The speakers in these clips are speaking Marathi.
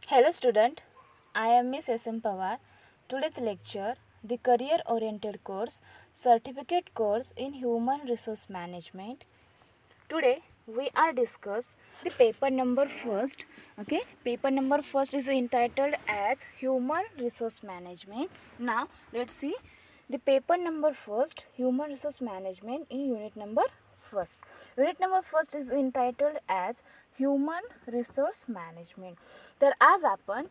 Hello student, I am Miss S.M. Pawar. Today's lecture, the career oriented course, certificate course in human resource management. Today we are discuss the paper number first. Okay, paper number first is entitled as human resource management. Now let's see the paper number first, human resource management in unit number first. Unit number first is entitled as human resource management. तर आज आपण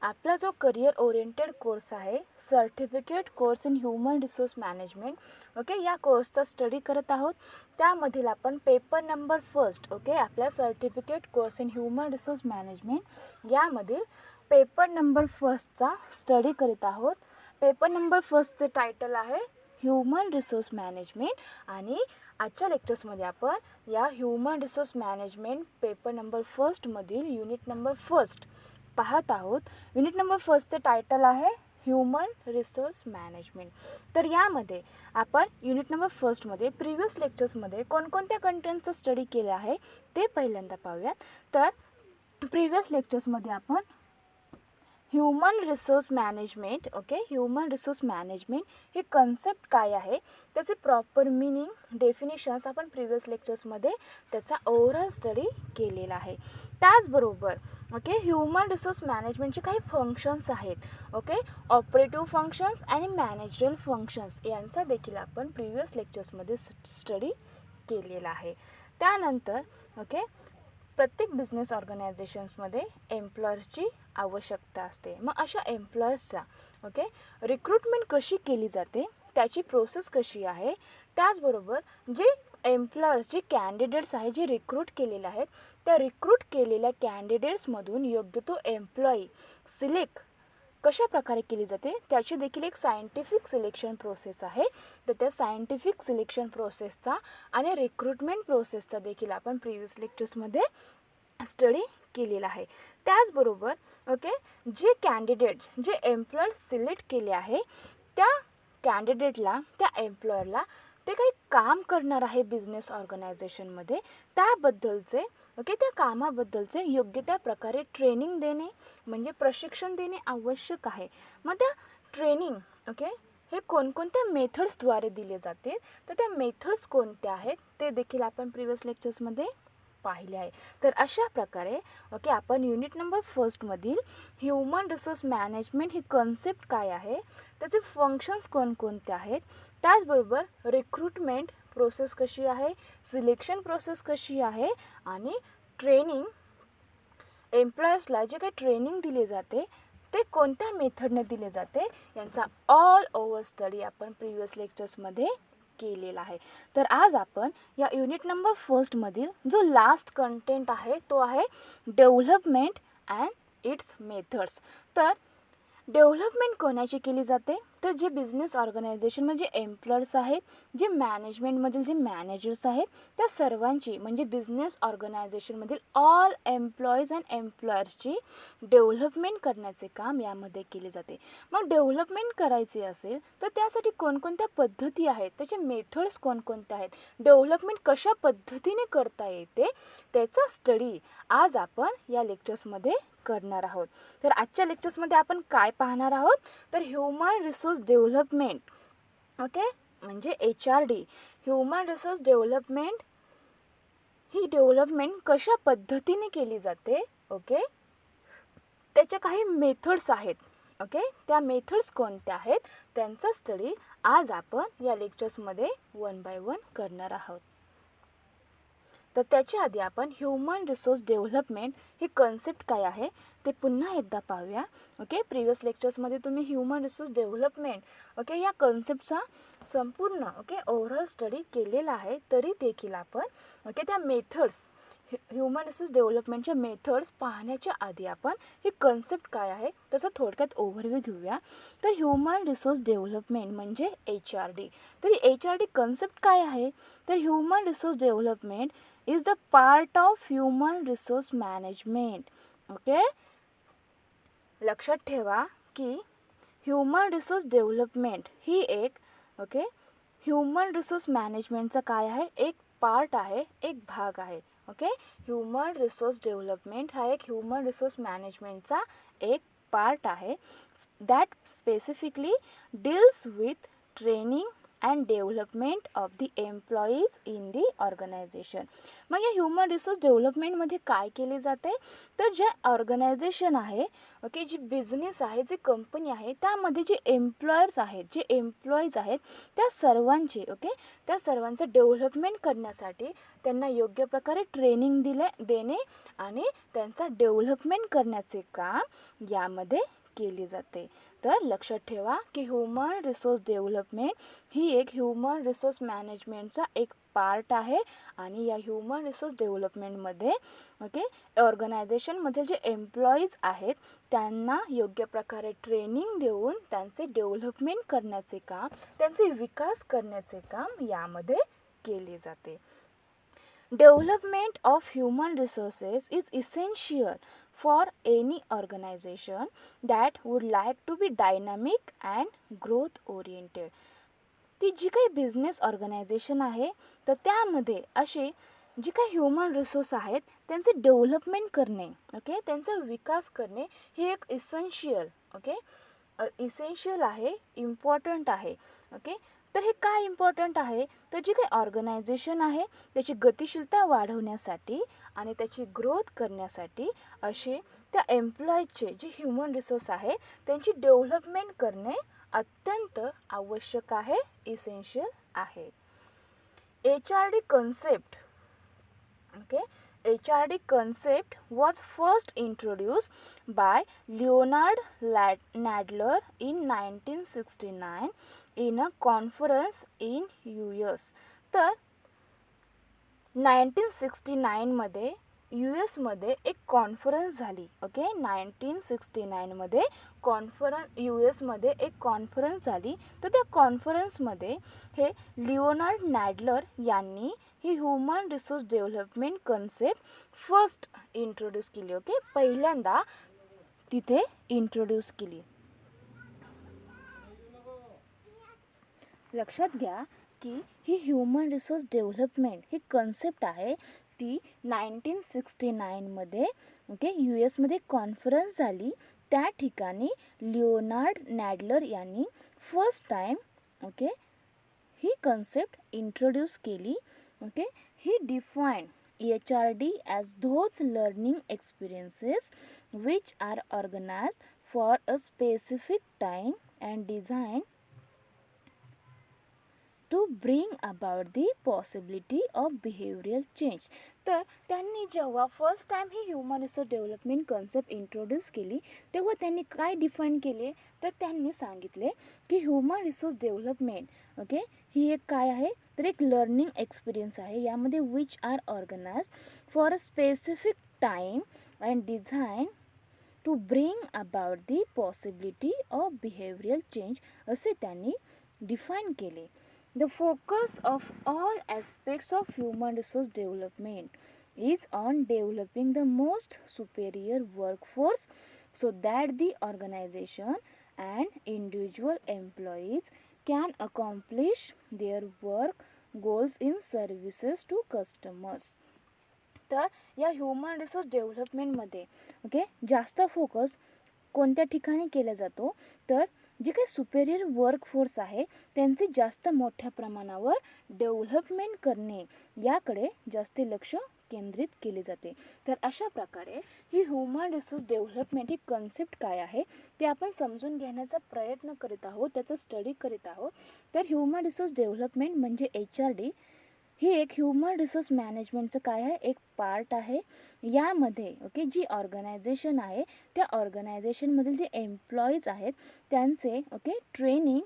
आपला जो करिअर ओरिएंटेड कोर्स आहे certificate course in human resource management या कोर्सचा स्टडी करत आहोत. त्यामधील आपण पेपर नंबर फर्स्ट आपल्या certificate course in human resource management यामधील पेपर नंबर फर्स्टचा स्टडी करीत आहोत. पेपर नंबर फर्स्टचे टायटल आहे ह्युमन रिसोर्स मॅनेजमेंट आणि आजच्या लेक्चर्समध्ये आपण या human resource management paper number फर्स्टमधील युनिट नंबर फर्स्ट पाहत आहोत. युनिट नंबर फर्स्टचे टायटल आहे ह्युमन रिसोर्स मॅनेजमेंट. तर यामध्ये आपण युनिट नंबर फर्स्टमध्ये प्रिव्हियस लेक्चर्समध्ये कोणकोणत्या कंटेंटचं स्टडी केलं आहे ते पहिल्यांदा पाहूयात. तर प्रिव्हियस लेक्चर्समध्ये आपण human resource management human resource management ही कन्सेप्ट काय आहे त्याचे प्रॉपर मिनिंग डेफिनेशन्स आपण प्रिव्हियस लेक्चर्समध्ये त्याचा ओव्हरऑल स्टडी केलेला आहे. त्याचबरोबर ह्युमन रिसोर्स मॅनेजमेंटचे काही फंक्शन्स आहेत ऑपरेटिव्ह फंक्शन्स आणि मॅनेजरल फंक्शन्स यांचा देखील आपण प्रिव्हियस लेक्चर्समध्ये स्टडी केलेला आहे. त्यानंतर प्रत्येक बिझनेस ऑर्गनायझेशन्समध्ये एम्प्लॉयर्सची आवश्यकता असते. मग अशा एम्प्लॉयर्सचा रिक्रुटमेंट कशी केली जाते त्याची प्रोसेस कशी आहे. त्याचबरोबर जे एम्प्लॉयर्स जे कॅन्डिडेट्स आहेत जे रिक्रूट केलेले आहेत त्या रिक्रूट केलेल्या कॅन्डिडेट्समधून योग्य तो एम्प्लॉई सिलेक्ट कशा प्रकारे केली जाते त्याची देखील एक सायंटिफिक सिलेक्शन प्रोसेस आहे. तर त्या सायंटिफिक सिलेक्शन प्रोसेसचा आणि रिक्रुटमेंट प्रोसेसचा देखील आपण प्रिव्हियस लेक्चर्समध्ये स्टडी केलेला आहे. त्याचबरोबर जे कॅन्डिडेट जे एम्प्लॉयर सिलेक्ट केले आहे त्या कॅन्डिडेटला त्या एम्प्लॉयरला ते काही काम करणार आहे बिझनेस ऑर्गनायझेशनमध्ये त्याबद्दलचे त्या कामाबद्दलचे योग्य त्या प्रकारे ट्रेनिंग देणे म्हणजे प्रशिक्षण देणे आवश्यक आहे. मग त्या ट्रेनिंग हे कोणकोणत्या मेथड्सद्वारे दिले जाते तर त्या मेथड्स कोणत्या आहेत ते देखील आपण प्रिव्हियस लेक्चर्समध्ये पाहिले आहे. तर अशा प्रकारे आपण युनिट नंबर फर्स्टमधील ह्युमन रिसोर्स मॅनेजमेंट ही कन्सेप्ट काय आहे त्याचे फंक्शन्स कोणकोणते आहेत त्याचबरोबर रिक्रुटमेंट प्रोसेस कशी आहे सिलेक्शन प्रोसेस कशी आहे आणि ट्रेनिंग एम्प्लॉयर्सला जे काही ट्रेनिंग दिले जाते ते कोणत्या मेथडने दिले जाते यांचा ऑल ओव्हर स्टडी आपण प्रिव्हियस लेक्चर्समध्ये केलेला आहे. तर आज आपण या युनिट नंबर फर्स्टमधील जो लास्ट कंटेंट आहे तो आहे डेव्हलपमेंट अँड इट्स मेथड्स. तर डेव्हलपमेंट कोणाची केली जाते तर जे बिझनेस ऑर्गनायझेशन म्हणजे एम्प्लॉयर्स आहेत जे मॅनेजमेंटमधील जे मॅनेजर्स आहेत त्या सर्वांची म्हणजे बिझनेस ऑर्गनायझेशनमधील ऑल एम्प्लॉईज अँड एम्प्लॉयर्सची डेव्हलपमेंट करण्याचे काम यामध्ये केले जाते. मग डेव्हलपमेंट करायचे असेल तर त्यासाठी कोणकोणत्या पद्धती आहेत त्याचे मेथड्स कोणकोणते आहेत डेव्हलपमेंट कशा पद्धतीने करता येते त्याचा स्टडी आज आपण या लेक्चर्समध्ये करणार आहोत. तर आजच्या लेक्चर्समध्ये आपण काय पाहणार आहोत तर ह्युमन रिसोर्स डेव्हलपमेंट म्हणजे HRD ह्युमन रिसोर्स डेव्हलपमेंट ही डेव्हलपमेंट कशा पद्धतीने केली जाते त्याच्या काही मेथड्स आहेत त्या मेथड्स कोणत्या आहेत त्यांचा स्टडी आज आपण या लेक्चर्समध्ये वन बाय वन करणार आहोत. तर त्याच्या आधी आपण ह्युमन रिसोर्स डेव्हलपमेंट ही कन्सेप्ट काय आहे ते पुन्हा एकदा पाहूया. प्रिव्हियस लेक्चर्समध्ये तुम्ही ह्युमन रिसोर्स डेव्हलपमेंट या कन्सेप्टचा संपूर्ण ओव्हरऑल स्टडी केलेला आहे. तरी देखील आपण त्या मेथड्स ह्युमन रिसोर्स डेव्हलपमेंटच्या मेथड्स पाहण्याच्या आधी आपण ही कन्सेप्ट काय आहे त्याचा थोडक्यात ओव्हरव्ह्यू घेऊया. तर ह्युमन रिसोर्स डेव्हलपमेंट म्हणजे HRD. तर HRD कन्सेप्ट काय आहे तर human resource development is the part of human resource management. लक्षात ठेवा की ह्युमन रिसोर्स डेव्हलपमेंट ही एक ह्युमन रिसोर्स मॅनेजमेंटचा काय आहे एक पार्ट आहे एक भाग आहे. ओके. ह्युमन रिसोर्स डेव्हलपमेंट हा एक ह्युमन रिसोर्स मॅनेजमेंटचा एक पार्ट आहे that specifically deals with training and development of the employees in the organisation. मग या ह्युमन रिसोर्स डेव्हलपमेंटमध्ये काय केले जाते, तर जे ऑर्गनायझेशन आहे, ओके, जी बिझनेस आहे, जी कंपनी आहे, त्यामध्ये जे एम्प्लॉयर्स आहेत, जे एम्प्लॉईज आहेत, त्या सर्वांचे त्या सर्वांचं डेव्हलपमेंट करण्यासाठी त्यांना योग्य प्रकारे ट्रेनिंग देणे आणि त्यांचा डेव्हलपमेंट करण्याचे काम यामध्ये केले जाते. तर लक्षात ठेवा की ह्युमन रिसोर्स डेव्हलपमेंट ही एक ह्युमन रिसोर्स मॅनेजमेंटचा एक पार्ट आहे आणि या ह्युमन रिसोर्स डेव्हलपमेंटमध्ये ऑर्गनायझेशनमध्ये जे एम्प्लॉईज आहेत त्यांना योग्य प्रकारे ट्रेनिंग देऊन त्यांचे डेव्हलपमेंट करण्याचे काम, त्यांचे विकास करण्याचे काम यामध्ये केले जाते. Development of human resources is essential for any organization that would like to be dynamic and growth oriented. ती जी काही बिझनेस ऑर्गनायझेशन आहे तर त्यामध्ये असे जी काही ह्युमन रिसोर्स आहेत त्यांचे डेव्हलपमेंट करणे, त्यांचा विकास करणे हे एक इसेन्शियल आहे, इम्पॉर्टंट आहे. तर हे काय इम्पॉर्टंट आहे, तर जी काही ऑर्गनायझेशन आहे त्याची गतिशीलता वाढवण्यासाठी आणि त्याची ग्रोथ करण्यासाठी असे त्या एम्प्लॉईजचे जे ह्युमन रिसोर्स आहे त्यांची डेव्हलपमेंट करणे अत्यंत आवश्यक आहे, इसेन्शियल आहे. HRD concept HRD concept was first introduced by Leonard Nadler in 1969 in a conference in US. तर 1969मध्ये US एक कॉन्फरन्स झाली. 1969मध्ये US एक कॉन्फरन्स झाली. तर त्या कॉन्फरन्समध्ये हे लिओनार्ड नॅडलर यांनी ही human resource development concept first introduce केली. पहिल्यांदा तिथे इंट्रोड्यूस केली. लक्षात घ्या की ही ह्युमन रिसोर्स डेव्हलपमेंट ही कन्सेप्ट आहे ती 1969मध्ये US कॉन्फरन्स झाली. त्या ठिकाणी लिओनार्ड नॅडलर यांनी फर्स्ट टाइम ही कन्सेप्ट इंट्रोड्यूस केली. ही define HRD as those learning experiences which are organized for a specific time and designed to bring about the possibility of behavioral change. तर त्यांनी जेव्हा फर्स्ट टाइम ही human resource development concept introduce केली तेव्हा त्यांनी काय डिफाईन केले, तर त्यांनी सांगितले की ह्युमन रिसोर्स डेव्हलपमेंट ही एक काय आहे, तर एक लर्निंग एक्सपिरियन्स आहे. यामध्ये which are organised for a specific time and design to bring about the possibility of behavioural change असे त्यांनी डिफाईन केले. The focus of all aspects of human resource development is on developing the most superior workforce so that the organization and individual employees can accomplish their work goals in services to customers. तर या ह्युमन रिसोर्स डेव्हलपमेंटमध्ये जास्त फोकस कोणत्या ठिकाणी केला जातो, तर जे काही सुपेरियर वर्कफोर्स आहे त्यांचे जास्त मोठ्या प्रमाणावर डेव्हलपमेंट करणे याकडे जास्त लक्ष केंद्रित केले जाते. तर अशा प्रकारे ही ह्युमन रिसोर्स डेव्हलपमेंट ही कन्सेप्ट काय आहे ते आपण समजून घेण्याचा प्रयत्न करीत आहोत, त्याचा स्टडी करीत आहोत. तर ह्युमन रिसोर्स डेव्हलपमेंट म्हणजे HRD ही एक ह्युमन रिसोर्स मॅनेजमेंटचं काय आहे, एक पार्ट आहे. यामध्ये जी ऑर्गनायझेशन आहे त्या ऑर्गनायझेशनमधील जे एम्प्लॉईज आहेत त्यांचे ट्रेनिंग,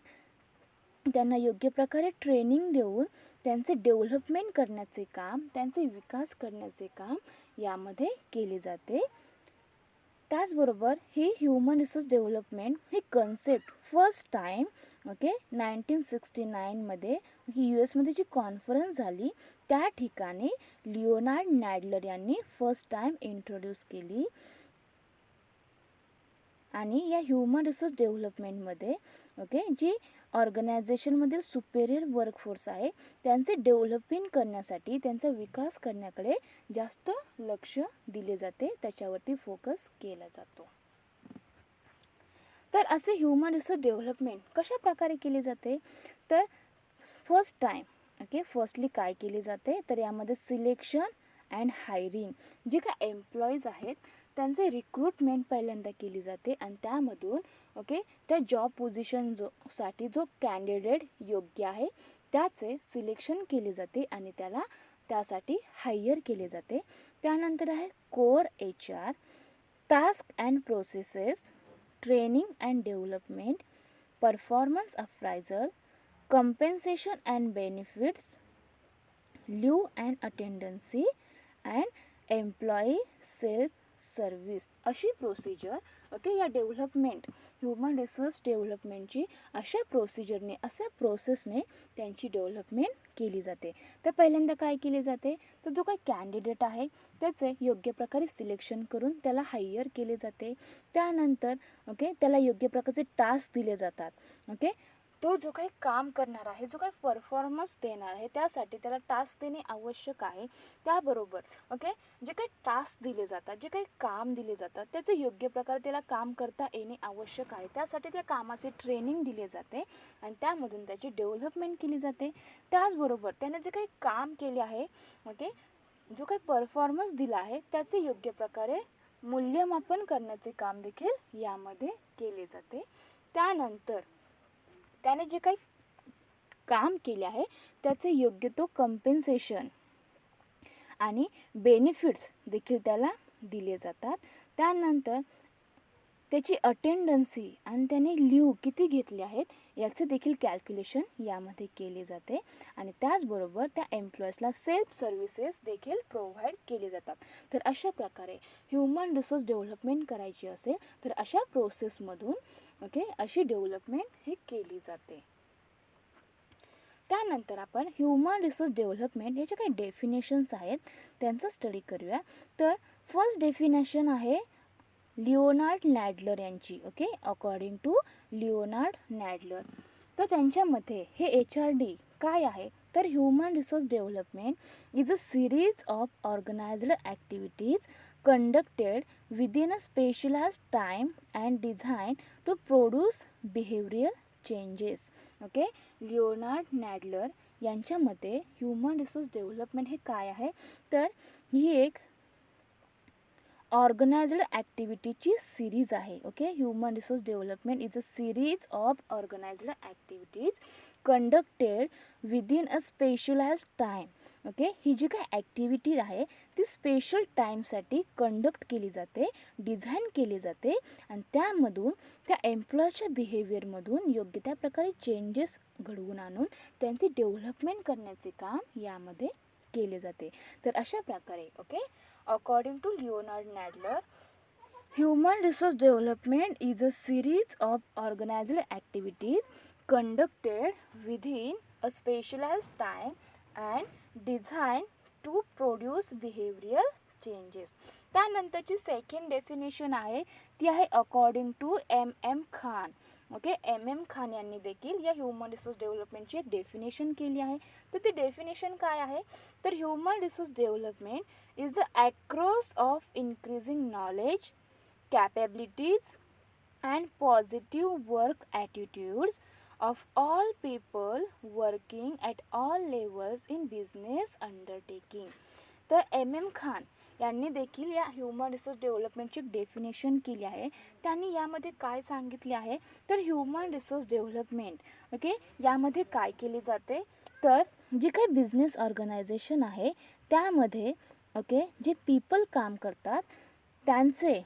त्यांना योग्य प्रकारे ट्रेनिंग देऊन त्यांचे डेव्हलपमेंट करण्याचे काम, त्यांचे विकास करण्याचे काम यामध्ये केले जाते. त्याचबरोबर ही ह्युमन रिसोर्स डेव्हलपमेंट ही कन्सेप्ट फर्स्ट टाईम 1969मध्ये US जी कॉन्फरन्स झाली त्या ठिकाणी लिओनार्ड नॅडलर यांनी फर्स्ट टाईम इंट्रोड्यूस केली. आणि या ह्युमन रिसोर्स डेव्हलपमेंटमध्ये जी ऑर्गनायझेशनमधील सुपेरियर वर्कफोर्स आहे त्यांचे डेव्हलपमेंट करण्यासाठी, त्यांचा विकास करण्याकडे जास्त लक्ष दिले जाते, त्याच्यावरती फोकस केला जातो. तर असे ह्युमन रिसोर्स डेव्हलपमेंट कशा प्रकारे केले जाते, तर फर्स्टली काय केले जाते, तर यामध्ये सिलेक्शन अँड हायरिंग, जे काय एम्प्लॉईज आहेत त्यांचे रिक्रूटमेंट पहिल्यांदा केली जाते आणि त्यामधून त्या जॉब पोझिशन साठी जो कॅन्डिडेट योग्य आहे त्याचे सिलेक्शन केले जाते आणि त्यासाठी हायर केले जाते. त्यानंतर आहे core HR, task and processes, training and development, performance appraisal, compensation and benefits, leave and attendance and employee self service, अशी प्रोसिजर या डेव्हलपमेंट ह्युमन रिसोर्स डेव्हलपमेंटची अशा प्रोसेसने त्यांची डेव्हलपमेंट केली जाते. तर पहिल्यांदा काय केले जाते, तर जो काही कॅन्डिडेट आहे त्याचे योग्य प्रकारे सिलेक्शन करून त्याला हायर केले जाते. त्यानंतर त्याला योग्य प्रकारचे टास्क दिले जातात. तो जो काही काम करणार आहे, जो काही परफॉर्मन्स देणार आहे त्यासाठी त्याला टास्क देणे आवश्यक आहे. त्याबरोबर जे काही टास्क दिले जातात, जे काही काम दिले जातात त्याचे योग्य प्रकारे त्याला काम करता येणे आवश्यक आहे. त्यासाठी त्या कामाचे ट्रेनिंग दिले जाते आणि त्यामधून त्याची डेव्हलपमेंट केली जाते. त्याचबरोबर त्याने जे काही काम केले आहे, जो काही परफॉर्मन्स दिला आहे त्याचे योग्य प्रकारे मूल्यमापन करण्याचे काम देखील यामध्ये केले जाते. त्यानंतर त्याने जे काही काम केले आहे त्याचे योग्य तो कंपेन्सेशन आणि बेनिफिट्स देखील त्याला दिले जातात. त्यानंतर त्याची अटेंडन्सी आणि त्याने लीव किती घेतले आहेत याचे देखील कॅल्क्युलेशन यामध्ये केले जाते आणि त्याचबरोबर त्या एम्प्लॉईजला सेल्फ सर्व्हिसेस देखील प्रोव्हाइड केले जातात. तर अशा प्रकारे ह्युमन रिसोर्स डेव्हलपमेंट करायची असेल तर अशा प्रोसेसमधून अशी डेव्हलपमेंट ही केली जाते. त्यानंतर आपण ह्युमन रिसोर्स डेव्हलपमेंट याचे काही डेफिनेशन्स आहेत त्यांचा स्टडी करूया. तर फर्स्ट डेफिनेशन आहे लिओनार्ड नॅडलर यांची. अकॉर्डिंग टू लिओनार्ड नॅडलर, तर त्यांच्यामध्ये हे HRD काय आहे, तर human resource development is a series of organised activities conducted within a specialized time and designed to produce behavioral changes. Leonard Nadler यांच्या मते ह्युमन रिसोर्स डेव्हलपमेंट हे काय आहे, तर ही एक ऑर्गनाइज्ड ॲक्टिव्हिटीची सिरीज आहे. Human resource development is a series of organised activities conducted within a specialised time. ही जी काही ॲक्टिव्हिटी आहे ती स्पेशल टाईमसाठी कंडक्ट केली जाते, डिझाईन केली जाते आणि त्यामधून त्या एम्प्लॉयच्या बिहेवियरमधून योग्य त्या प्रकारे चेंजेस घडवून आणून त्यांची डेव्हलपमेंट करण्याचे काम यामध्ये केले जाते. तर अशा प्रकारे according to Leonard Nadler, human resource development is a series of organised activities conducted within a specialised time and design to produce behavioural changes. त्यानंतरची सेकंड डेफिनेशन आहे ती आहे according to MM Khan. MM Khan यांनी देखील या ह्युमन रिसोर्स डेव्हलपमेंटची एक डेफिनेशन केली आहे. तर ती डेफिनेशन काय आहे, तर human resource development is the across of increasing knowledge, capabilities and positive work attitudes of all people working at all levels in business undertaking. तर MM खान यांनी देखील या ह्युमन रिसोर्स डेव्हलपमेंटची डेफिनेशन केली आहे. त्यांनी यामध्ये काय सांगितले आहे, तर ह्युमन रिसोर्स डेव्हलपमेंट यामध्ये काय केले जाते, तर जी काही बिझनेस ऑर्गनायझेशन आहे त्यामध्ये जे पीपल काम करतात त्यांचे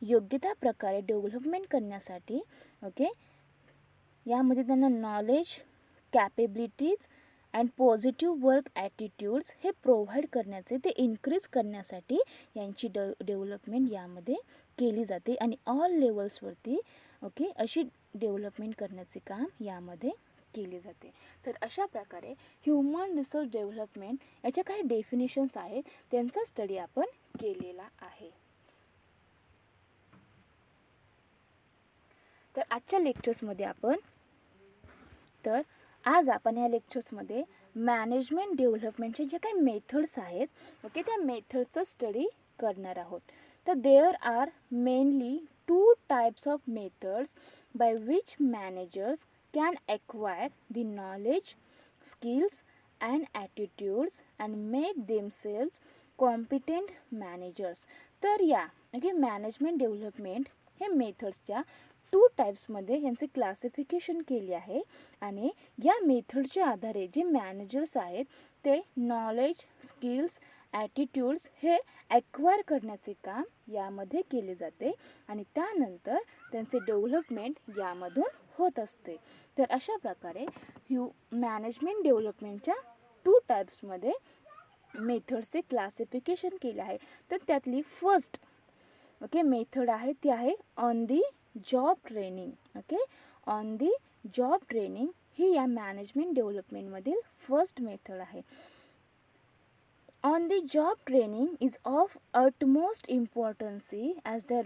योग्य त्या प्रकारे डेव्हलपमेंट करण्यासाठी यामध्ये त्यांना knowledge, capabilities and positive work attitudes हे प्रोव्हाइड करण्याचे, ते इन्क्रीज करण्यासाठी यांची डेव्हलपमेंट यामध्ये केली जाते आणि ऑल लेवल्सवरती अशी डेव्हलपमेंट करण्याचे काम यामध्ये केले जाते. तर अशा प्रकारे ह्युमन रिसोर्स डेव्हलपमेंट याच्या काही डेफिनेशन्स आहेत त्यांचा स्टडी आपण केलेला आहे. तर आजच्या लेक्चर्समध्ये आपण तर आज आपण या लेक्चर्समध्ये मॅनेजमेंट डेव्हलपमेंटचे जे काही मेथड्स आहेत ओके त्या मेथड्सचा स्टडी करणार आहोत. तर there are mainly 2 types of methods by which managers can acquire the knowledge, skills and attitudes and make themselves competent managers. तर या ओके मॅनेजमेंट डेव्हलपमेंट हे मेथड्सच्या 2 टाइप्समध्ये यांचे क्लासिफिकेशन केले आहे आणि या मेथडच्या आधारे जे मॅनेजर्स आहेत ते नॉलेज, स्किल्स, ॲटिट्यूड्स हे ॲक्वायर करण्याचे काम यामध्ये केले जाते आणि त्यानंतर त्यांचे डेव्हलपमेंट यामधून होत असते. तर अशा प्रकारे मॅनेजमेंट डेव्हलपमेंटच्या 2 टाइप्समध्ये मेथडचे क्लासिफिकेशन केले आहे. तर त्यातली फर्स्ट ओके मेथड आहे ती आहे on the job training. Okay on the job training ही या मॅनेजमेंट डेव्हलपमेंटमधील फर्स्ट मेथड आहे. On the job training is of utmost importance as the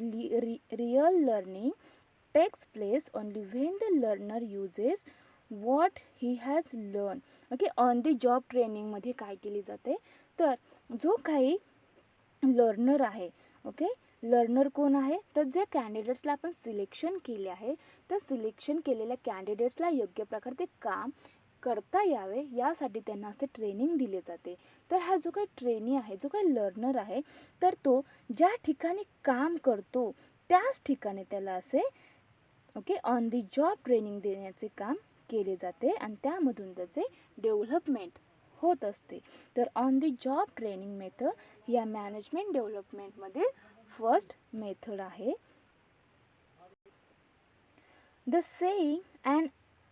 real learning takes place only when the learner uses what he has learned. Okay on the job ट्रेनिंगमध्ये काय केली जाते तर जो काही लर्नर आहे ओके लर्नर कोण आहे तर जे कॅन्डिडेट्सला आपण सिलेक्शन केले आहे तर सिलेक्शन केलेल्या कॅन्डिडेट्सला योग्य प्रकारे ते काम करता यावे यासाठी त्यांना असे ट्रेनिंग दिले जाते. तर हा जो काही ट्रेनी आहे जो काही लर्नर आहे तर तो ज्या ठिकाणी काम करतो त्याच ठिकाणी त्याला असे okay on the job training देण्याचे काम केले जाते आणि त्यामधून त्याचे डेव्हलपमेंट होत असते. तर on the job training method या मॅनेजमेंट डेव्हलपमेंटमधील फर्स्ट मेथड आहे. The saying and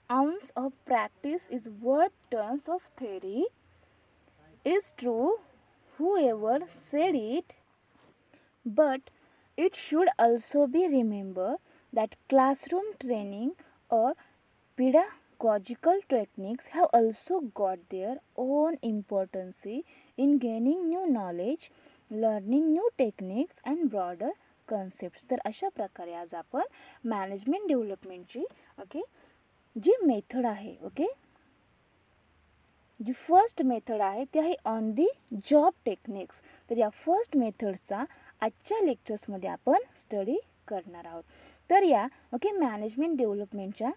ounce of practice is worth tons of theory is true whoever said it, but it should also be remembered that classroom training or pedagogical techniques have also got their own importance in gaining new knowledge, learning new techniques and broader concepts. तर अशा प्रकारे आज आपण मॅनेजमेंट डेव्हलपमेंटची ओके जी मेथड आहे ओके जी फर्स्ट मेथड आहे ती आहे ऑन दी जॉब टेक्निक्स. तर या फर्स्ट मेथडचा आजच्या लेक्चर्समध्ये आपण स्टडी करणार आहोत. तर या ओके मॅनेजमेंट डेव्हलपमेंटच्या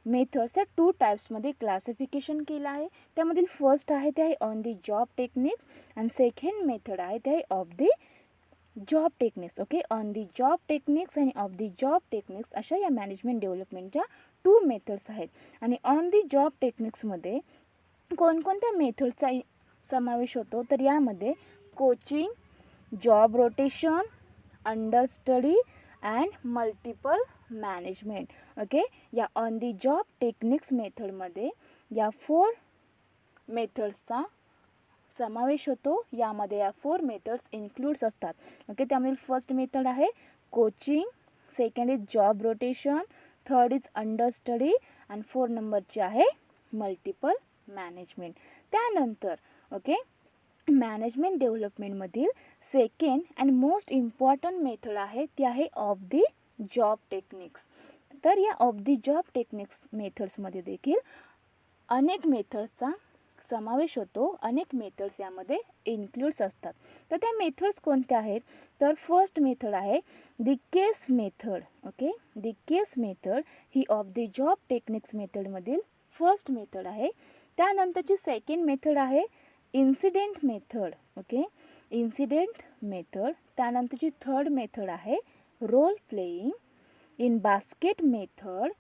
मेथड्सच्या 2 टाइप्समध्ये क्लासिफिकेशन केलं आहे. त्यामधील फर्स्ट आहे ते आहे ऑन दी जॉब टेक्निक्स आणि सेकंड मेथड आहे ते आहे off the job techniques. Okay on the job techniques आणि ऑफ दी जॉब टेक्निक्स अशा या मॅनेजमेंट डेव्हलपमेंटच्या 2 मेथड्स आहेत. आणि ऑन दी जॉब टेक्निक्समध्ये कोणकोणत्या मेथड्सचा समावेश होतो तर यामध्ये coaching, job rotation, understudy and multiple management. Okay या ऑन दी जॉब टेक्निक्स मेथडमध्ये या 4 मेथड्सचा समावेश होतो. यामध्ये या 4 मेथड्स इन्क्लूड्स असतात. ओके त्यामधील फर्स्ट मेथड आहे coaching, second is job rotation, third is understudy आणि 4 नंबरची आहे मल्टिपल मॅनेजमेंट. त्यानंतर ओके मॅनेजमेंट डेव्हलपमेंटमधील second and most important method आहे ती आहे ऑफ दी जॉब टेक्निक्स. तर या ऑफ दी जॉब टेक्निक्स मेथड्समध्ये देखील अनेक मेथड्सचा समावेश होतो. अनेक मेथड्स यामध्ये इन्क्लूड्स असतात. तर त्या मेथड्स कोणत्या आहेत तर फर्स्ट मेथड आहे the case method. Okay the case method ही ऑफ दी जॉब टेक्निक्स मेथडमधील फर्स्ट मेथड आहे. त्यानंतरची सेकंड मेथड आहे incident method. Okay incident method. त्यानंतरची थर्ड मेथड आहे role playing, in basket method,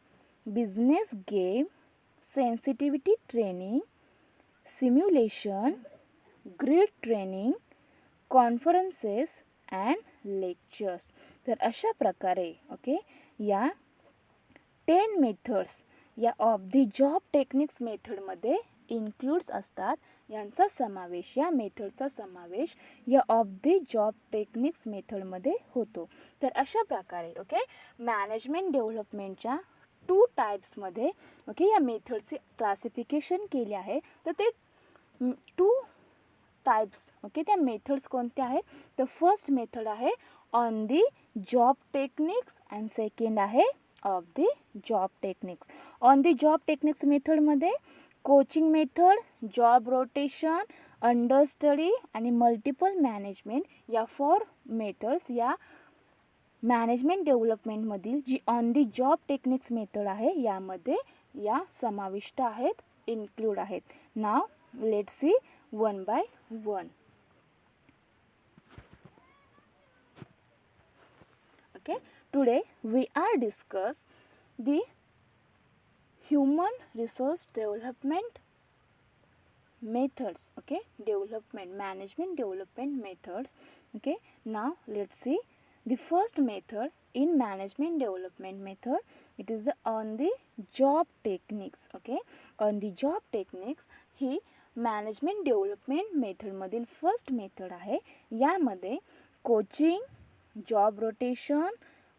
business game, sensitivity training, simulation, grid training, conferences and lectures. तर अशा प्रकारे ओके या 10 मेथड्स या ऑफ दी जॉब टेक्निक्स मेथडमध्ये इन्क्लूड्स असतात. यांचा समावेश या मेथडचा समावेश या ऑफ दी जॉब टेक्निक्स मेथडमध्ये होतो. तर अशा प्रकारे ओके मॅनेजमेंट डेव्हलपमेंटच्या 2 टाइप्समध्ये ओके या मेथडचे क्लासिफिकेशन केले आहे. तर ते 2 टाइप्स ओके त्या मेथड्स कोणत्या आहेत तर फर्स्ट मेथड आहे on the job techniques and second आहे off the job techniques. On the job techniques मेथडमध्ये coaching method, job rotation, understudy आणि मल्टिपल मॅनेजमेंट या 4 मेथड्स या मॅनेजमेंट डेव्हलपमेंटमधील जी on the job techniques method आहे यामध्ये या समाविष्ट आहेत, इन्क्लूड आहेत. नाव let's see one by one. Okay, today we are discuss the human resource development methods. Okay, management development methods. Okay, now let's see the first method in management development method. It is the on the job techniques. Okay, on the job techniques ही मॅनेजमेंट डेव्हलपमेंट मेथडमधील फर्स्ट मेथड आहे. यामध्ये coaching, job rotation,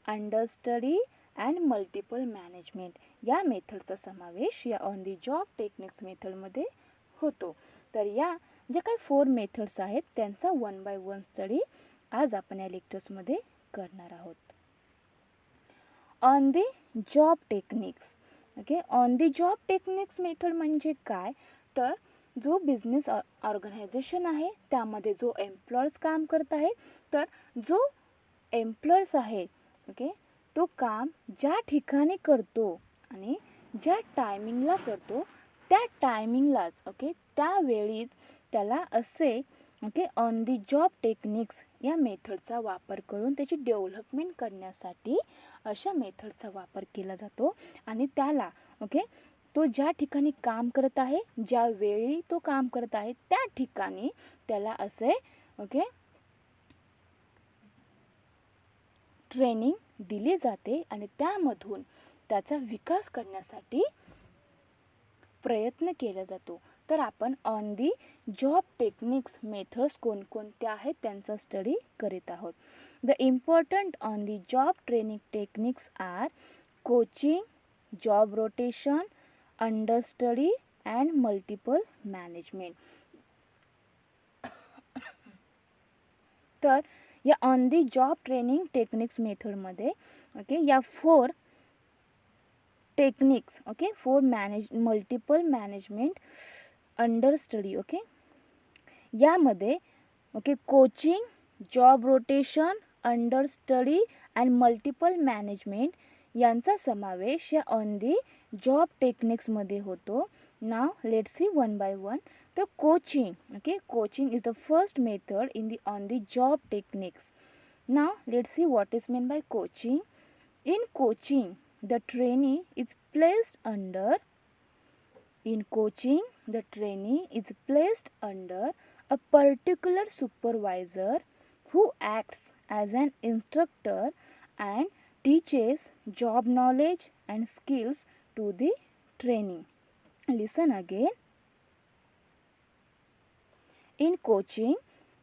understudy and multiple management या मेथडचा समावेश या ऑन दी जॉब टेक्निक्स मेथडमध्ये होतो. तर या ज्या काही 4 मेथड्स आहेत त्यांचा 1 बाय 1 स्टडी आज आपण या लेक्चर्समध्ये करणार आहोत. On the job techniques. Okay, on the job techniques method म्हणजे काय, तर जो बिझनेस ऑर्गनायझेशन आहे त्यामध्ये जो एम्प्लॉयर्स काम करत आहे, तर जो एम्प्लॉयर्स आहे ओके तो काम ज्या ठिकाणी करतो आणि ज्या टायमिंगला करतो त्या टायमिंगलाच ओके त्यावेळीच त्याला असे okay on the job techniques या मेथडचा वापर करून त्याची डेव्हलपमेंट करण्यासाठी अशा मेथडचा वापर केला जातो. आणि त्याला ओके तो ज्या ठिकाणी काम करत आहे, ज्या वेळी तो काम करत आहे त्या ठिकाणी त्याला असे ओके ट्रेनिंग दिली जाते आणि त्यामधून त्याचा विकास करण्यासाठी प्रयत्न केला जातो. तर आपण on the job techniques methods कोणकोणत्या आहेत त्यांचा स्टडी करीत आहोत. The important on the job training techniques are coaching, job rotation, understudy and multiple management. तर या on the job training techniques मेथडमध्ये ओके या 4 techniques okay 4 multiple management understudy okay यामध्ये okay coaching, job rotation, understudy and multiple management यांचा समावेश या ऑन दी जॉब टेक्निक्समध्ये होतो. नाव let's see one by one. The coaching is the first method in the on the job techniques. Now let's see what is meant by coaching. In coaching, the trainee is placed under a particular supervisor who acts as an instructor and teaches job knowledge and skills to the trainee. Listen again. In coaching,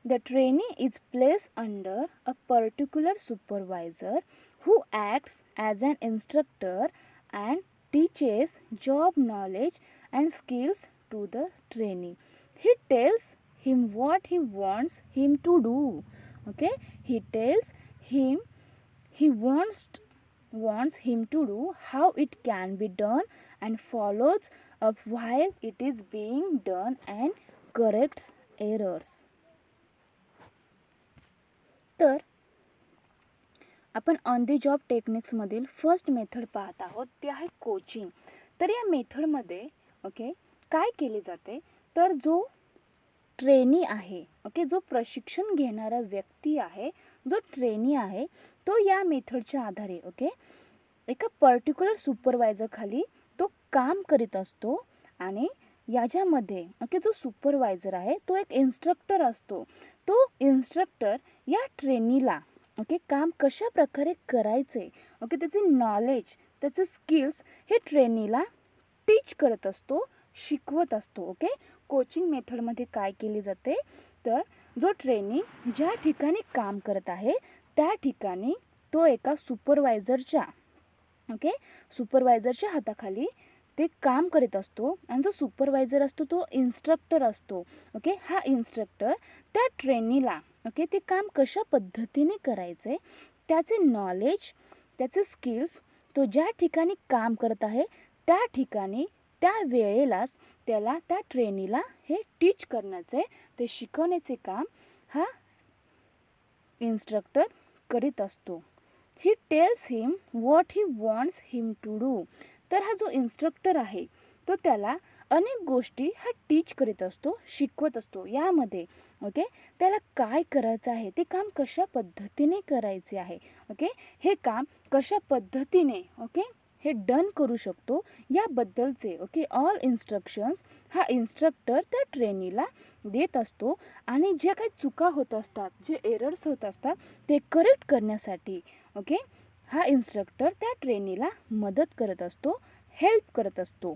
the trainee is placed under a particular supervisor who acts as an instructor and teaches job knowledge and skills to the trainee. He tells him what he wants him to do. Okay, he tells him he wants him to do, how it can be done, and follows up while it is being done and corrects errors. तर आपण ऑन दी जॉब टेक्निक्समधील फर्स्ट मेथड पाहत आहोत, ते आहे कोचिंग. तर या मेथडमध्ये ओके काय केले जाते, तर जो ट्रेनी आहे ओके जो प्रशिक्षण घेणारा व्यक्ती आहे, जो ट्रेनी आहे तो या मेथडच्या आधारे ओके एका पर्टिक्युलर सुपरवायझर खाली तो काम करीत असतो. आणि याच्यामध्ये ओके जो सुपरवायझर आहे तो एक इन्स्ट्रक्टर असतो. तो इन्स्ट्रक्टर या ट्रेनीला ओके काम कशा प्रकारे करायचे ओके त्याचे नॉलेज, त्याचे स्किल्स हे ट्रेनीला टीच करत असतो, शिकवत असतो. ओके कोचिंग मेथडमध्ये काय केले जाते, तर जो ट्रेनी ज्या ठिकाणी काम करत आहे त्या ठिकाणी तो एका सुपरवायझरच्या हाताखाली ते काम करीत असतो. आणि जो सुपरवायझर असतो तो इन्स्ट्रक्टर असतो. ओके हा इन्स्ट्रक्टर त्या ट्रेनीला ओके ते काम कशा पद्धतीने करायचे, त्याचे नॉलेज, त्याचे स्किल्स तो ज्या ठिकाणी काम करत आहे त्या ठिकाणी त्या वेळेलाच त्याला त्या ट्रेनीला हे टीच करण्याचे, ते शिकवण्याचे काम हा इन्स्ट्रक्टर करीत असतो. He tells him what he wants him to do. तर हा जो इन्स्ट्रक्टर आहे तो त्याला अनेक गोष्टी हा टीच करीत असतो, शिकवत असतो. यामध्ये ओके त्याला काय करायचं आहे, ते काम कशा पद्धतीने करायचे आहे, ओके हे काम कशा पद्धतीने ओके हे डन करू शकतो याबद्दलचे ओके ऑल इन्स्ट्रक्शन्स हा इन्स्ट्रक्टर त्या ट्रेनीला देत असतो. आणि जे काही चुका होत असतात, जे एरर्स होत असतात ते करेक्ट करण्यासाठी ओके हा इन्स्ट्रक्टर त्या ट्रेनीला मदत करत असतो, हेल्प करत असतो.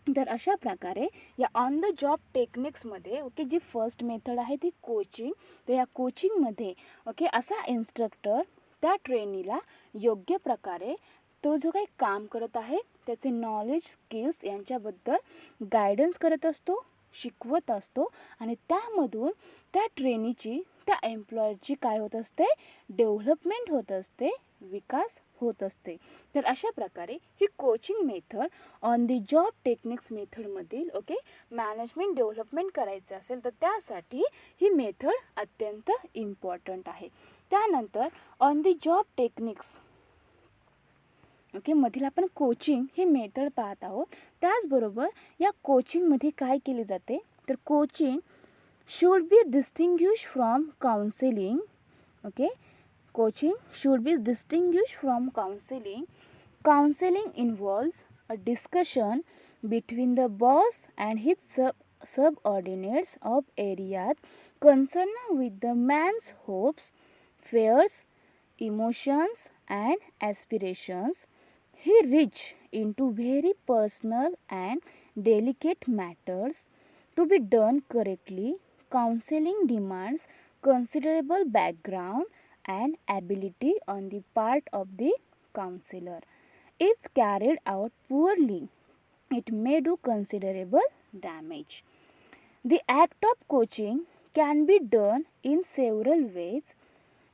तर अशा प्रकारे या ऑन द जॉब टेक्निक्समध्ये ओके जी फर्स्ट मेथड आहे ती कोचिंग. तर या कोचिंगमध्ये ओके असा इन्स्ट्रक्टर त्या ट्रेनीला योग्य प्रकारे तो जो काही काम करत आहे त्याचे नॉलेज, स्किल्स यांच्याबद्दल गायडन्स करत असतो, शिकवत असतो. आणि त्यामधून त्या ट्रेनीची, त्या एम्प्लॉयरची काय होत असते, डेव्हलपमेंट होत असते, विकास होत असते. तर अशा प्रकारे ही coaching method on the job techniques मेथडमधील ओके मॅनेजमेंट डेव्हलपमेंट करायचं असेल तर त्यासाठी ही मेथड अत्यंत इम्पॉर्टंट आहे. त्यानंतर on the job techniques okay मधील आपण कोचिंग ही मेथड पाहत आहोत. त्याचबरोबर या कोचिंगमध्ये काय केले जाते तर coaching should be distinguish from counselling. Okay coaching should be distinguished from counseling. Counseling involves a discussion between the boss and his subordinates of areas concerned with the man's hopes, fears, emotions and aspirations. He reach into very personal and delicate matters. To be done correctly, counseling demands considerable background and ability on the part of the counselor. If carried out poorly, it may do considerable damage. The act of coaching can be done in several ways.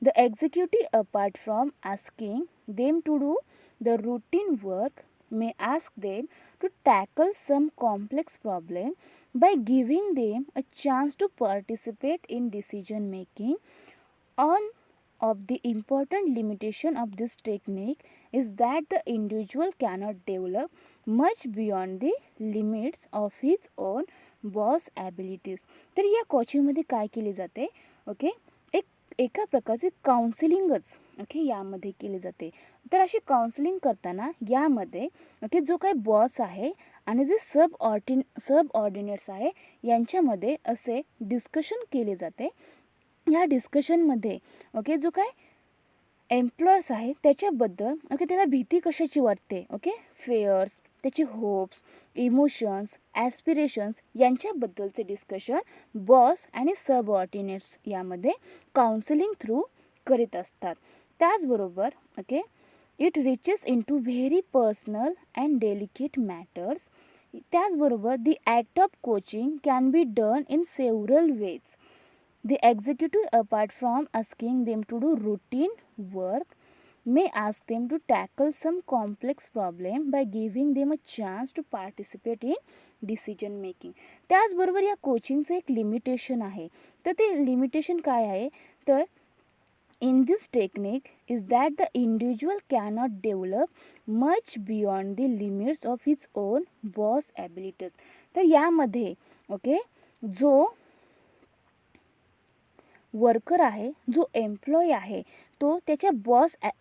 The executive, apart from asking them to do the routine work, may ask them to tackle some complex problem by giving them a chance to participate in decision making. On of the important limitation of this technique is that the individual cannot develop much beyond the limits of his own boss abilities. तर या कोचिंगमध्ये काय केले जाते ओके एका प्रकारचे काउन्सिलिंगच ओके यामध्ये केले जाते. तर अशी काउन्सिलिंग करताना यामध्ये ओके जो काही बॉस आहे आणि जे सब ऑर्डिनेट्स आहे यांच्यामध्ये असे डिस्कशन केले जाते. या डिस्कशनमध्ये ओके जो काय एम्प्लॉयर्स आहे त्याच्याबद्दल ओके त्याला भीती कशाची वाटते ओके फेअर्स, त्याची होप्स, इमोशन्स, ॲस्पिरेशन्स यांच्याबद्दलचे डिस्कशन बॉस आणि सबऑर्डिनेट्स यामध्ये काउन्सिलिंग थ्रू करीत असतात. त्याचबरोबर okay it reaches in to very personal and delicate matters. त्याचबरोबर the act of coaching can be done in several ways. The executive, apart from asking them to do routine work, may ask them to tackle some complex problem by giving them a chance to participate in decision making. त्याचबरोबर या कोचिंगचं एक लिमिटेशन आहे. तर ते लिमिटेशन काय आहे तर in this technique is that the individual cannot develop much beyond the limits of his own boss abilities. तर यामध्ये ओके जो वर्कर आहे, जो एम्प्लॉय आहे तो त्याच्या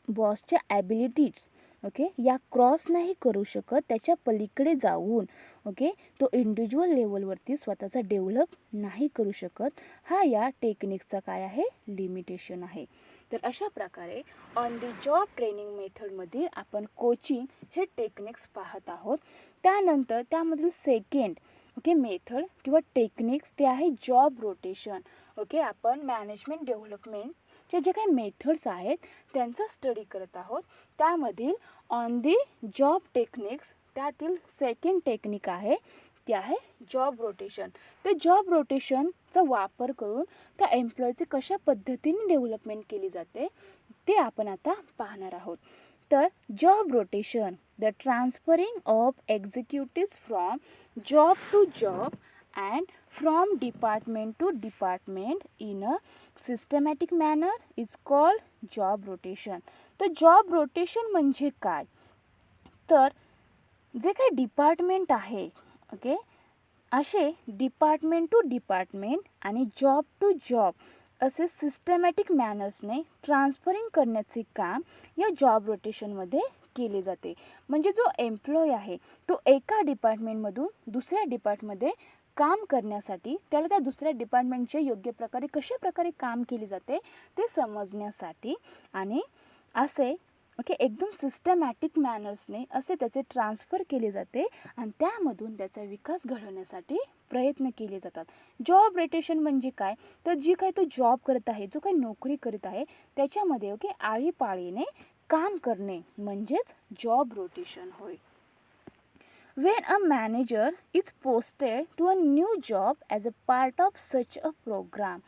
बॉसच्या ॲबिलिटीज ओके या क्रॉस नाही करू शकत. त्याच्या पलीकडे जाऊन ओके तो इंडिव्हिज्युअल लेवलवरती स्वतःचा डेव्हलप नाही करू शकत. हा या टेक्निक्सचा काय आहे लिमिटेशन आहे. तर अशा प्रकारे ऑन दी जॉब ट्रेनिंग मेथडमधील आपण कोचिंग हे टेक्निक्स पाहत आहोत. त्यानंतर त्यामधील सेकंड ओके मेथड किंवा टेक्निक्स ते आहे जॉब रोटेशन. ओके आपण मॅनेजमेंट डेव्हलपमेंटचे जे काही मेथड्स आहेत त्यांचा स्टडी करत आहोत. त्यामधील ऑन दी जॉब टेक्निक्स त्यातील सेकंड टेक्निक आहे ते आहे जॉब रोटेशन. तर जॉब रोटेशनचा वापर करून त्या एम्प्लॉयची कशा पद्धतीने डेव्हलपमेंट केली जाते ते आपण आता पाहणार आहोत. तर job rotation, the transferring of executives from job to job and from department to department in a systematic manner is called job rotation. तर जॉब रोटेशन म्हणजे काय, तर जे काही डिपार्टमेंट आहे ओके, असे डिपार्टमेंट टू डिपार्टमेंट आणि जॉब टू जॉब असे सिस्टमॅटिक मॅनर्सने ट्रान्सफरिंग करण्याचे काम या जॉब रोटेशनमध्ये केले जाते. म्हणजे जो एम्प्लॉय आहे तो एका डिपार्टमेंटमधून दुसऱ्या डिपार्टमध्ये काम करण्यासाठी त्याला त्या दुसऱ्या डिपार्टमेंटचे योग्य प्रकारे कशा प्रकारे काम केले जाते ते समजण्यासाठी आणि असे ओके एकदम सिस्टमॅटिक मॅनर्सने असे त्याचे ट्रान्सफर केले जाते आणि त्यामधून त्याचा विकास घडवण्यासाठी प्रयत्न केले जातात. जॉब रोटेशन म्हणजे काय, तर जी काही तो जॉब करत आहे, जो काही नोकरी करत आहे त्याच्यामध्ये ओके आळीपाळीने काम करणे म्हणजेच जॉब रोटेशन होय. When a manager is posted to a new job as a part of such a program,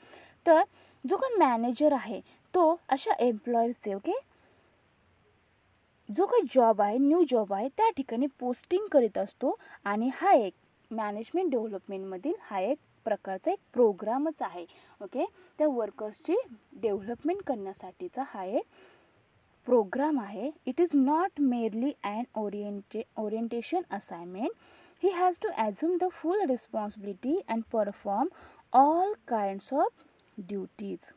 तर जो काही मॅनेजर आहे तो अशा एम्प्लॉयरचे ओके जो काही जॉब आहे न्यू जॉब आहे त्या ठिकाणी पोस्टिंग करीत असतो आणि हा एक मॅनेजमेंट डेव्हलपमेंटमधील हा एक प्रकारचा एक प्रोग्रामच आहे. ओके, त्या वर्कर्सची डेव्हलपमेंट करण्यासाठीचा हा एक प्रोग्राम आहे. It is not merely an orientation assignment. He has to assume the full responsibility and perform all kinds of duties.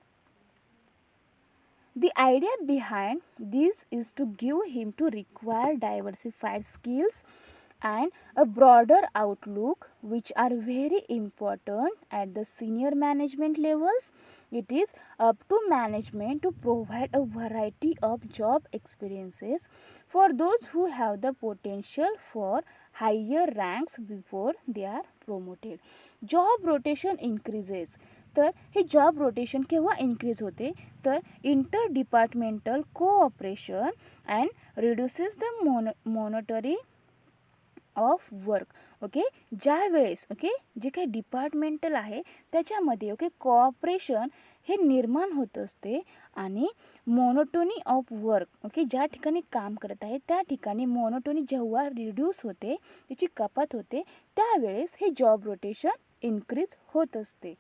The idea behind this is to give him to require diversified skills and a broader outlook, which are very important at the senior management levels. It is up to management to provide a variety of job experiences for those who have the potential for higher ranks before they are promoted. Job rotation increases. तर हे जॉब रोटेशन केव्हा इन्क्रीज होते, तर inter departmental cooperation and reduces the monotony of work. Okay, ज्या वेळेस ओके जे काही डिपार्टमेंटल आहे त्याच्यामध्ये ओके कोऑपरेशन हे निर्माण होत असते आणि मोनोटोनी ऑफ वर्क ओके ज्या ठिकाणी काम करत आहे त्या ठिकाणी मोनोटोनी जेव्हा रिड्यूस होते त्याची कपात होते त्यावेळेस हे जॉब रोटेशन इन्क्रीज होत असते.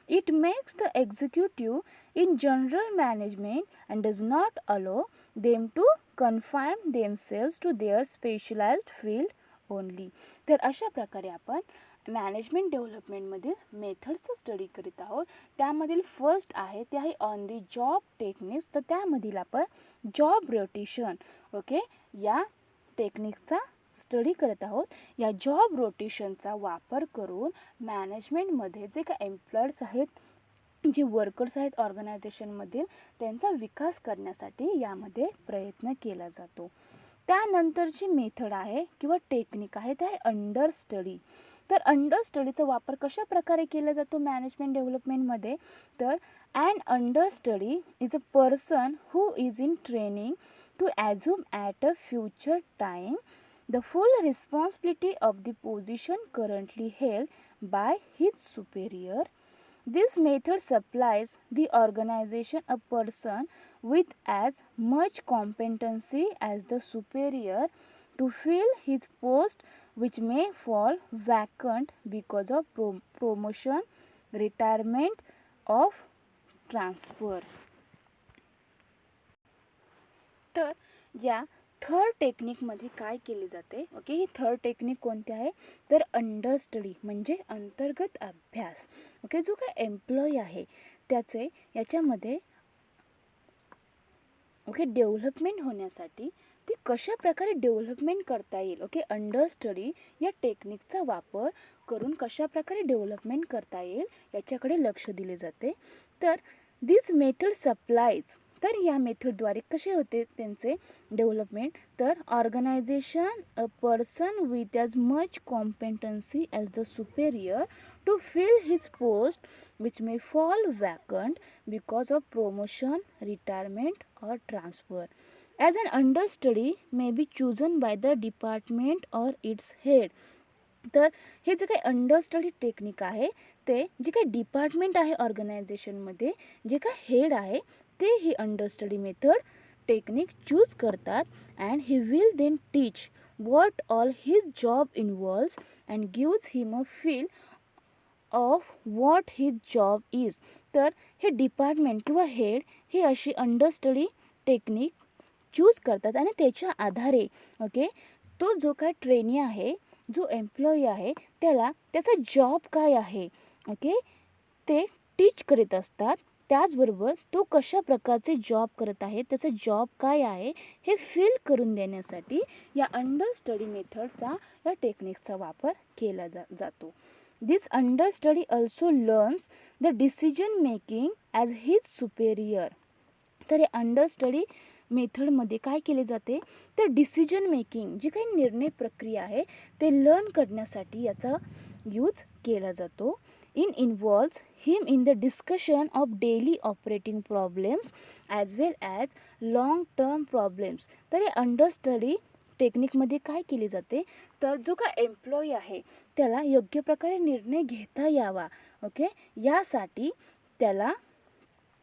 It makes the executive in general management and does not allow them to confine themselves to their specialized field only. तर अशा प्रकारे आपण मॅनेजमेंट डेव्हलपमेंटमधील मेथड्सचा स्टडी करीत आहोत. त्यामधील फर्स्ट आहे ते आहे ऑन दी जॉब टेक्निक्स. तर त्यामधील आपण जॉब रोटेशन ओके या टेक्निक्सचा स्टडी करत आहोत. या जॉब रोटेशनचा वापर करून मॅनेजमेंटमध्ये जे काही एम्प्लॉयर्स आहेत जे वर्कर्स आहेत ऑर्गनायझेशनमधील त्यांचा विकास करण्यासाठी यामध्ये प्रयत्न केला जातो. त्यानंतरची मेथड आहे किंवा टेक्निक आहे ते आहे अंडर स्टडी. तर अंडर स्टडीचा वापर कशा प्रकारे केला जातो मॅनेजमेंट डेव्हलपमेंटमध्ये, तर and understudy is a person who is in training to assume at a future time the full responsibility of the position currently held by his superior. This method supplies the organization a person with as much competency as the superior to fill his post, which may fall vacant because of promotion, retirement, of transfer. तर या थर्ड टेक्निकमध्ये काय केले जाते ओके, ही थर्ड टेक्निक कोणती आहे तर अंडर स्टडी म्हणजे अंतर्गत अभ्यास. ओके, जो काय एम्प्लॉई आहे त्याचे याच्यामध्ये ओके डेव्हलपमेंट होण्यासाठी ती कशा प्रकारे डेव्हलपमेंट करता येईल. ओके, अंडर स्टडी या टेक्निकचा वापर करून कशा प्रकारे डेव्हलपमेंट करता येईल याच्याकडे लक्ष दिले जाते. तर दिस मेथड सप्लायज, तर या मेथडद्वारे कसे होते त्यांचे डेव्हलपमेंट, तर organisation a person with as much competency as the superior to fill his post which may fall vacant because of promotion, retirement, or transfer. As an understudy may be chosen by the department or its head. तर हे जे काही अंडरस्टडी टेक्निक आहे ते जे काही डिपार्टमेंट आहे ऑर्गनायझेशनमध्ये जे काही हेड आहे ते ही अंडरस्टडी मेथड टेक्निक चूज करतात and he will then teach what all his job involves and gives him a feel of what his job is. तर हे डिपार्टमेंट किंवा हेड ही अशी अंडरस्टडी टेक्निक चूज करतात आणि त्याच्या आधारे ओके तो जो काय ट्रेनी आहे, जो एम्प्लॉई आहे, त्याला त्याचा जॉब काय आहे ओके ते टीच करीत असतात. त्याचबरोबर तो कशा प्रकारचे जॉब करत आहे, त्याचा जॉब काय आहे हे फील करून देण्यासाठी या अंडरस्टडी मेथडचा या टेक्निक्सचा वापर केला जातो. This understudy also learns the decision making as his superior. तर हे अंडरस्टडी मेथडमध्ये काय केले जाते तर डिसिजन मेकिंग जी काही निर्णय प्रक्रिया आहे ते लर्न करण्यासाठी याचा यूज केला जातो. Involves him in the discussion of daily operating problems as well as long term problems. तर हे अंडरस्टडी टेक्निकमध्ये काय केले जाते तर जो का एम्प्लॉई आहे त्याला योग्य प्रकारे निर्णय घेता यावा ओके यासाठी त्याला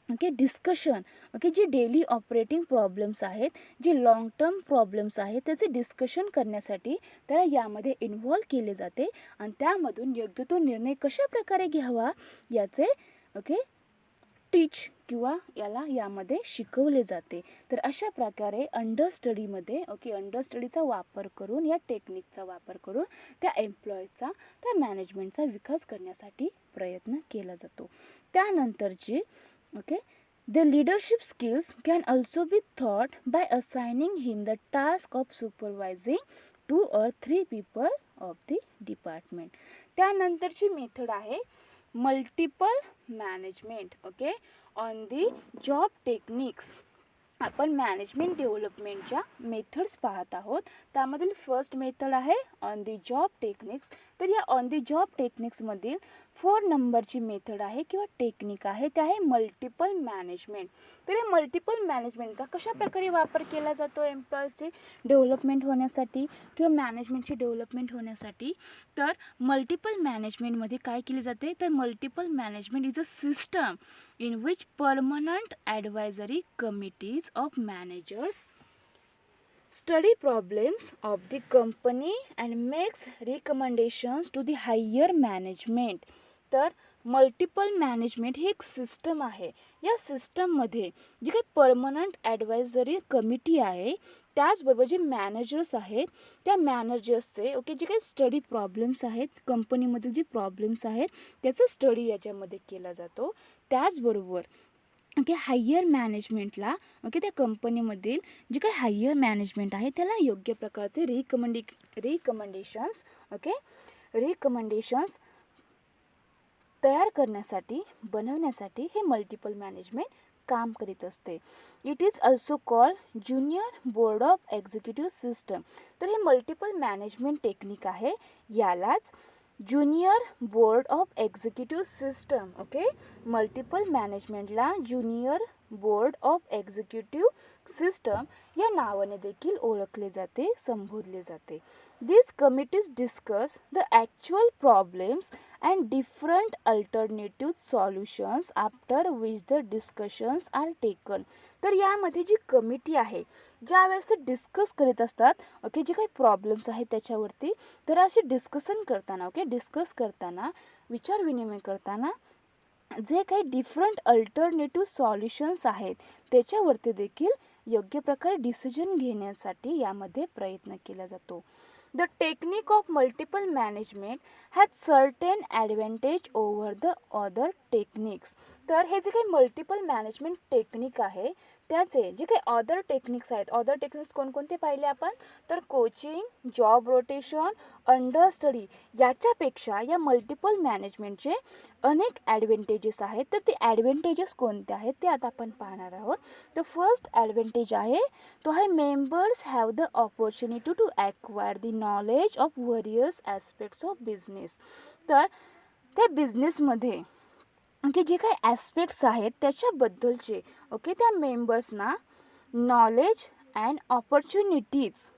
ओके डिस्कशन ओके जे डेली ऑपरेटिंग प्रॉब्लेम्स आहेत, जे लाँग टर्म प्रॉब्लेम्स आहेत त्याचे डिस्कशन करण्यासाठी त्याला यामध्ये इन्व्हॉल्व केले जाते आणि त्यामधून योग्य तो निर्णय कशा प्रकारे घ्यावा याचे ओके टीच किंवा याला यामध्ये शिकवले जाते. तर अशा प्रकारे अंडरस्टडीमध्ये ओके अंडरस्टडीचा वापर करून या टेक्निकचा वापर करून त्या एम्प्लॉईचा त्या मॅनेजमेंटचा विकास करण्यासाठी प्रयत्न केला जातो. त्यानंतरची okay the leadership skills can also be taught by assigning him the task of supervising 2 or 3 people of the department. त्यानंतरची मेथड आहे multiple management okay on the job techniques. आपण मॅनेजमेंट डेव्हलपमेंटच्या मेथड्स पाहत आहोत. त्यामधील फर्स्ट मेथड आहे ऑन दी जॉब टेक्निक्स. तर या ऑन दी जॉब टेक्निक्समधील 4 नंबरची मेथड आहे किंवा टेक्निक आहे ते आहे मल्टिपल मॅनेजमेंट. तर या मल्टिपल मॅनेजमेंटचा कशा प्रकारे वापर केला जातो एम्प्लॉईजचे डेव्हलपमेंट होण्यासाठी किंवा मॅनेजमेंटची डेव्हलपमेंट होण्यासाठी. तर मल्टिपल मॅनेजमेंटमध्ये काय केले जाते तर multiple management is a system in which permanent advisory committees of managers study problems of the company and makes recommendations to the higher management. तर मल्टिपल मॅनेजमेंट ही एक सिस्टम आहे. या सिस्टममध्ये जी काही परमनंट ॲडवायझरी कमिटी आहे त्याचबरोबर जे मॅनेजर्स आहेत त्या मॅनेजर्सचे ओके जे काही स्टडी प्रॉब्लेम्स आहेत कंपनीमधील जे प्रॉब्लेम्स आहेत त्याचा स्टडी याच्यामध्ये केला जातो. त्याचबरोबर ओके हायर मॅनेजमेंटला ओके त्या कंपनीमधील जे काही हायर मॅनेजमेंट आहे त्याला योग्य प्रकारचे रिकमेंडेशन्स तयार करण्यासाठी बनवण्यासाठी हे मल्टिपल मॅनेजमेंट काम करीत असते. It is also called junior board of executive system. तर हे मल्टिपल मॅनेजमेंट टेक्निक आहे यालाच junior board of executive system okay multiple मॅनेजमेंटला junior board of executive system या नावाने देखील ओळखले जाते संबोधले जाते. These committees discuss the actual problems and different alternative solutions after which the discussions are taken. तर यामध्ये जी कमिटी आहे ज्यावेळेस ते डिस्कस करीत असतात ओके जे काही प्रॉब्लेम्स आहेत त्याच्यावरती तर असे डिस्कस करताना विचार विनिमय करताना जे काही डिफरंट अल्टरनेटिव्ह सॉल्युशन्स आहेत त्याच्यावरती देखील योग्य प्रकारे डिसिजन घेण्यासाठी यामध्ये प्रयत्न केला जातो. The technique of multiple management has certain advantage over the other techniques. तर हे जे काही मल्टिपल मॅनेजमेंट टेक्निक आहे त्याचे जे काही अदर टेक्निक्स आहेत अदर टेक्निक्स कोणकोणते पाहिले आपण तर कोचिंग, जॉब रोटेशन, अंडरस्टडी याच्यापेक्षा या मल्टिपल मॅनेजमेंटचे अनेक ॲडव्हांटेजेस आहेत. तर ते ॲडव्हांटेजेस कोणते आहेत ते आता आपण पाहणार आहोत. तर फर्स्ट ॲडव्हांटेज आहे तो आहे members have the opportunity to acquire the knowledge of various aspects of business. तर त्या बिझनेसमध्ये ओके जे काही ॲस्पेक्ट्स आहेत त्याच्याबद्दलचे ओके त्या मेंबर्सना नॉलेज अँड ऑपॉर्च्युनिटीज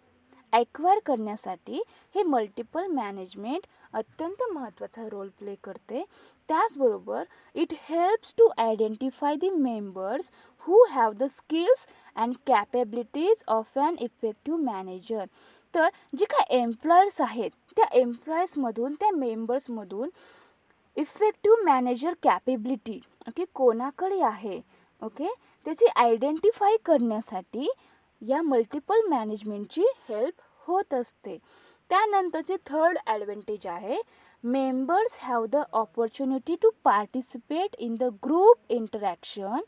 ॲक्वायर करण्यासाठी हे मल्टिपल मॅनेजमेंट अत्यंत महत्त्वाचा रोल प्ले करते. त्याचबरोबर it helps to identify the members who have the skills and capabilities of an effective manager. तर जे काय एम्प्लॉयर्स आहेत त्या एम्प्लॉयर्समधून, त्या मेंबर्समधून इफेक्टिव्ह मॅनेजर कॅपेबिलिटी कोणाकडे आहे त्याची आयडेंटिफाय करण्यासाठी या मल्टिपल मॅनेजमेंटची हेल्प होत असते. त्यानंतरचे थर्ड ॲडव्हान्टेज आहे members have the opportunity to participate in the group interaction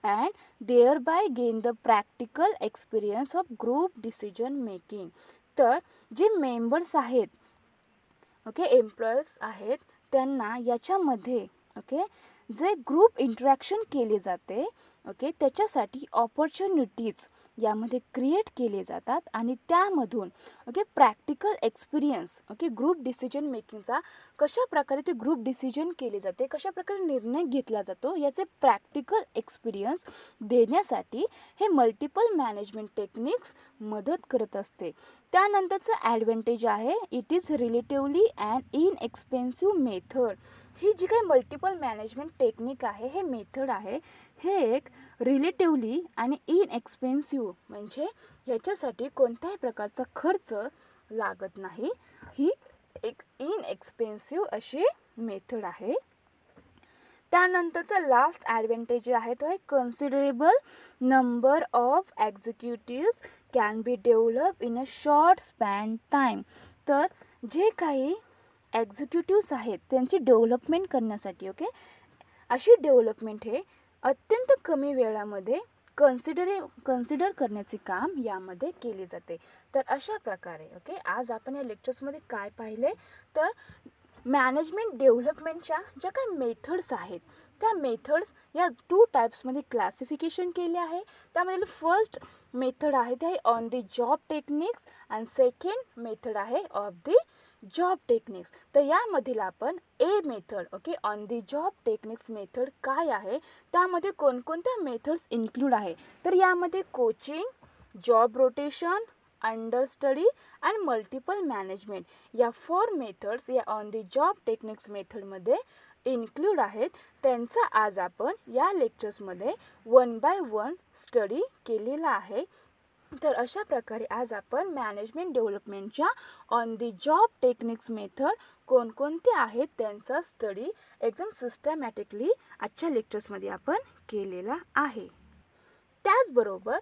and thereby gain the practical experience of group decision making. तर जे मेंबर्स आहेत एम्प्लॉयर्स आहेत त्यांना याच्यामध्ये जे ग्रुप इंटरॅक्शन केले जाते त्याच्यासाठी ऑपॉर्च्युनिटीज यामध्ये क्रिएट केले जातात आणि त्यामधून प्रॅक्टिकल एक्सपिरियन्स ग्रुप डिसिजन मेकिंगचा कशा प्रकारे ते ग्रुप डिसिजन केले जाते, कशा प्रकारे निर्णय घेतला जातो याचे प्रॅक्टिकल एक्सपिरियन्स देण्यासाठी हे मल्टिपल मॅनेजमेंट टेक्निक्स मदत करत असते. त्यानंतरचं ॲडव्हान्टेज आहे it is relatively and inexpensive method. ही जी काही मल्टिपल मॅनेजमेंट टेक्निक आहे, हे मेथड आहे, हे एक रिलेटिव्हली आणि इनएक्सपेन्सिव्ह म्हणजे ह्याच्यासाठी कोणत्याही प्रकारचा खर्च लागत नाही. ही एक इनएक्सपेन्सिव्ह अशी मेथड आहे. त्यानंतरचा लास्ट ॲडव्हान्टेज आहे तो आहे considerable number of executives can be develop in a short span time. तर जे काही एक्झिक्युटिव्स आहेत त्यांची डेव्हलपमेंट करण्यासाठी अशी डेव्हलपमेंट हे अत्यंत कमी वेळामध्ये कन्सिडर करण्याचे काम यामध्ये केले जाते. तर अशा प्रकारे आज आपण या लेक्चर्समध्ये काय पाहिले तर मॅनेजमेंट डेव्हलपमेंटच्या ज्या काही मेथड्स आहेत त्या मेथड्स या 2 टाईप्समध्ये क्लासिफिकेशन केले आहे. त्यामधील फर्स्ट मेथड आहे ते आहे on the job techniques and second method आहे ऑफ द जॉब टेक्निक्स. तर यामधील आपण a method on the job techniques method काय आहे, त्यामध्ये कोणकोणत्या मेथड्स इन्क्लूड आहे तर यामध्ये coaching, job rotation, understudy and multiple management या 4 मेथड्स या ऑन द जॉब टेक्निक्स मेथडमध्ये इन्क्लूड आहेत. त्यांचा आज आपण या लेक्चर्समध्ये 1 बाय 1 स्टडी केलेला आहे. तर अशा प्रकारे आज आपण मॅनेजमेंट डेव्हलपमेंटच्या on the job techniques method कोणकोणते आहेत त्यांचा स्टडी एकदम सिस्टमॅटिकली आजच्या लेक्चर्समध्ये आपण केलेला आहे. त्याचबरोबर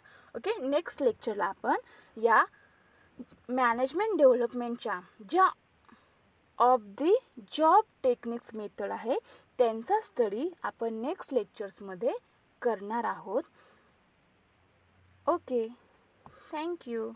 नेक्स्ट लेक्चरला आपण या मॅनेजमेंट डेव्हलपमेंटच्या ज्या of the job techniques method आहे त्यांचा स्टडी आपण नेक्स्ट लेक्चर्समध्ये करणार आहोत. Okay, thank you.